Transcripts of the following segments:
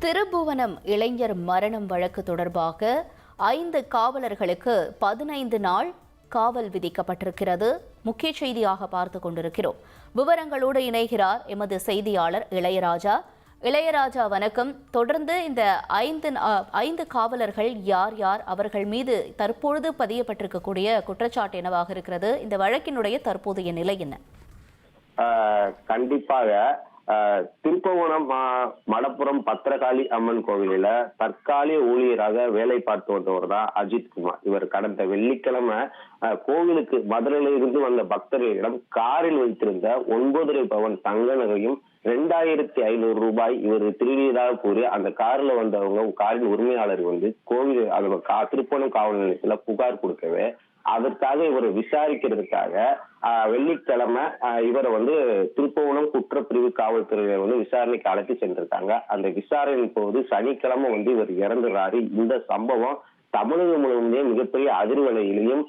திருப்புவனம் இளைஞர் மரணம் வழக்கு தொடர்பாக 5 காவலர்களுக்கு 15 நாள் காவல் விதிக்கப்பட்டிருக்கிறது. முக்கிய செய்தியாக பார்த்து கொண்டிருக்கிறோம். விவரங்களோடு இணைகிறார் எமது செய்தியாளர் இளையராஜா. இளையராஜா, வணக்கம். தொடர்ந்து இந்த 5 காவலர்கள் யார் யார், அவர்கள் மீது தற்பொழுது பதியப்பட்டிருக்கக்கூடிய குற்றச்சாட்டு என்னவாக இருக்கிறது? இந்த வழக்கினுடைய தற்போதைய நிலை என்ன? கண்டிப்பாக திருப்புவனம் மடப்புறம் பத்திரகாளி அம்மன் கோவிலில தற்காலிக ஊழியராக வேலை பார்த்து வந்தவர் தான் அஜித்குமார். இவர் கடந்த வெள்ளிக்கிழமை கோவிலுக்கு மதுரையில இருந்து வந்த பக்தர்களிடம் காரில் வைத்திருந்த 9.5 பவன் தங்க நகையும் 2500 ரூபாய் இவர் திருடியதாக கூறி அந்த கார்ல வந்தவங்க காரின் உரிமையாளர் கோவில் திருப்புவனம் காவல் நிலையத்துல புகார் கொடுக்கவே அதற்காக இவரை விசாரிக்கிறதுக்காக வெள்ளிக்கிழமை இவரை திருப்புவனம் குற்றப்பிரிவு காவல்துறையினர் விசாரணைக்கு அழைத்து சென்றிருக்காங்க. அந்த விசாரணையின் போது சனிக்கிழமை இவர் இறந்துறாரு. இந்த சம்பவம் தமிழகம் முழுவதுமே மிகப்பெரிய அதிர்வலையிலையும்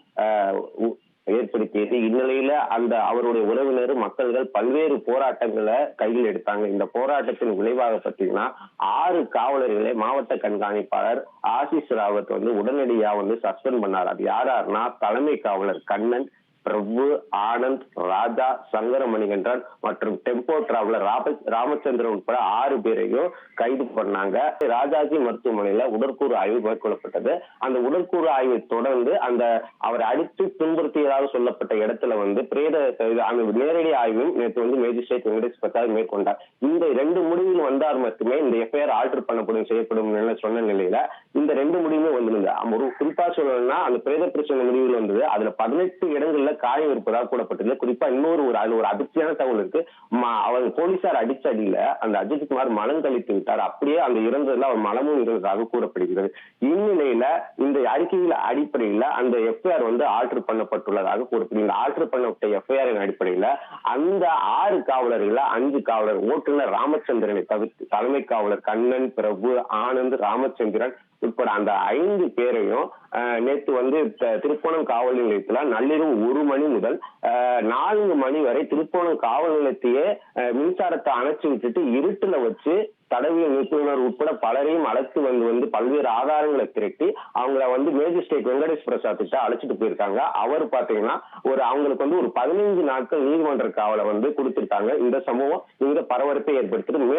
ஏற்படுத்தியது. இந்நிலையில அவருடைய உறவினர் மக்கள்கள் பல்வேறு போராட்டங்களை கையில் எடுத்தாங்க. இந்த போராட்டத்தின் விளைவாக பார்த்தீங்கன்னா 6 காவலர்களை மாவட்ட கண்காணிப்பாளர் ஆசிஷ் ராவத் உடனடியா சஸ்பெண்ட் பண்ணார். அது யாருன்னா தலைமை காவலர் கண்ணன், பிரபு, ஆனந்த், ராஜா, சங்கரமணிகண்டன் மற்றும் டெம்போ டிராவலர் ராமச்சந்திரன் உட்பட 6 பேரையும் கைது பண்ணாங்க. ராஜாஜி மருத்துவமனையில உடற்கூறு ஆய்வு மேற்கொள்ளப்பட்டது. அந்த உடற்கூறு ஆய்வை தொடர்ந்து அவரை அடித்து துன்புறுத்தியதாக சொல்லப்பட்ட இடத்துல பிரேத நேரடி ஆய்வும் நேற்று மேஜிஸ்ட்ரேட் வெங்கடேஷ் பிரசாத் மேற்கொண்டார். இந்த 2 முடிவில் வந்தால் மட்டுமே இந்த எஃப்ஐஆர் ஆல்டர் செய்யப்படும் சொன்ன நிலையில இந்த 2 முடிவுமே வந்திருந்தது. ஒரு குறிப்பா சொல்லணும்னா அந்த பிரேத பிரச்சனை முடிவில் வந்தது. அதுல 18 இடங்கள்ல காயம் இருப்பதாக கூறப்பட்டது. குறிப்பா இன்னொரு அதிர்ச்சியான தகவல் இருக்கு. அவர் போலீசார் அடிச்ச அடியில அந்த அஜித்குமார் மலம் கழித்து விட்டார். அப்படியே அந்த இறந்ததுல அவர் மலமும் இருந்ததாக கூறப்படுகிறது. இந்நிலையில இந்த அறிக்கையில அடிப்படையில அந்த எஃப்ஐஆர் ஆல்டர் பண்ணப்பட்டுள்ளதாக கூறப்படுகிறது. ஆல்டர் பண்ணப்பட்ட எஃப்ஐஆரின் அடிப்படையில அந்த 6 காவலர்கள் 5 காவலர் ஓட்டுநர் ராமச்சந்திரனை தவிர்த்து தலைமை காவலர் கண்ணன், பிரபு, ஆனந்த், ராமச்சந்திரன் உட்பட அந்த 5 பேரையும் நேற்று திருப்புவனம் காவல் நிலையத்துல நள்ளிரவு 1 மணி முதல் 4 மணி வரை திருப்புவனம் காவல் நிலையத்தையே மின்சாரத்தை அணைச்சு விட்டுட்டு இருட்டுல வச்சு தடவியல் நிபுணர் உட்பட பலரையும் அழைத்து பல்வேறு ஆதாரங்களை திரட்டி அவங்கள மேஜிஸ்ட்ரேட் வெங்கடேஷ் பிரசாத் கிட்ட அழைச்சிட்டு போயிருக்காங்க. அவர் பாத்தீங்கன்னா அவங்களுக்கு ஒரு 15 நாட்கள் நீதிமன்ற காவலை கொடுத்திருக்காங்க. இந்த சம்பவம் இங்க பரபரப்பை ஏற்படுத்திட்டு